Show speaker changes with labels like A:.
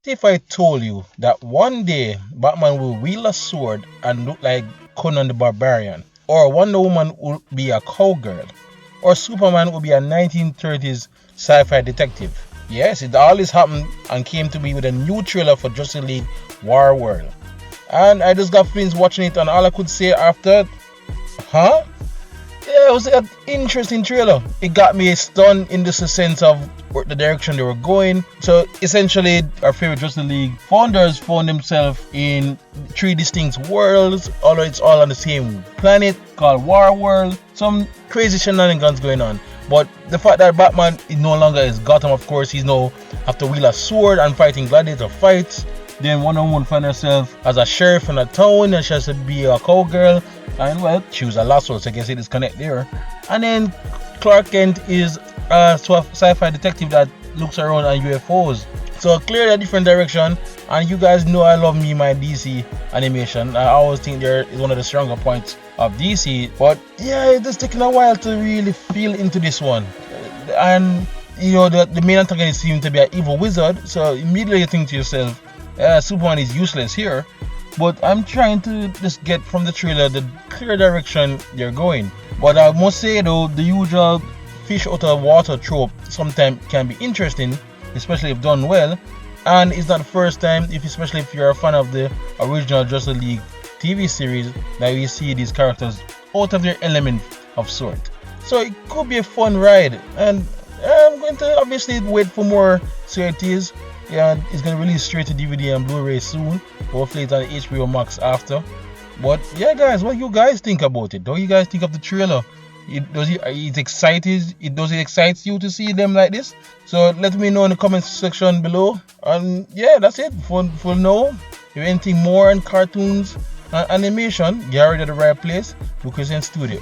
A: What if I told you that one day Batman will wield a sword and look like Conan the Barbarian? Or Wonder Woman will be a cowgirl? Or Superman will be a 1930s sci-fi detective? Yes, it all this happened and came to me with a new trailer for Justice League Warworld. And I just got feelings watching it, and all I could say after, huh? Yeah, it was an interesting trailer. It got me stunned in the sense of the direction they were going. So essentially, our favorite Justice League founders found themselves in three distinct worlds, although it's all on the same planet called Warworld. Some crazy shenanigans going on. But the fact that Batman is no longer is Gotham, of course, he's now have to wield a sword and fighting gladiator fights. Then Wonder Woman find herself as a sheriff in a town, and she has to be a cowgirl. And well, she was a lasso, so I guess it is connect there. And then Clark Kent is a sci-fi detective that looks around at UFOs. So clearly a different direction. And you guys know I love me my DC animation. I always think there is one of the stronger points of DC. But yeah, it's just taking a while to really feel into this one. And you know, the main antagonist seems to be an evil wizard. So immediately you think to yourself, Superman is useless here. But I'm trying to just get from the trailer the clear direction they're going. But I must say though, the usual fish out of water trope sometimes can be interesting, especially if done well. And it's not the first time, especially if you're a fan of the original Justice League TV series, that we see these characters out of their element of sort. So it could be a fun ride, and I'm going to obviously wait for more CRTs. Yeah, it's going to release straight to DVD and Blu-ray soon. Hopefully it's on HBO Max after. But yeah, guys, what you guys think about it? What do you guys think of the trailer? Does it excite you to see them like this? So let me know in the comment section below. And yeah, that's it for now. If you have anything more on cartoons and animation, you're already at the right place. Lucas Studio.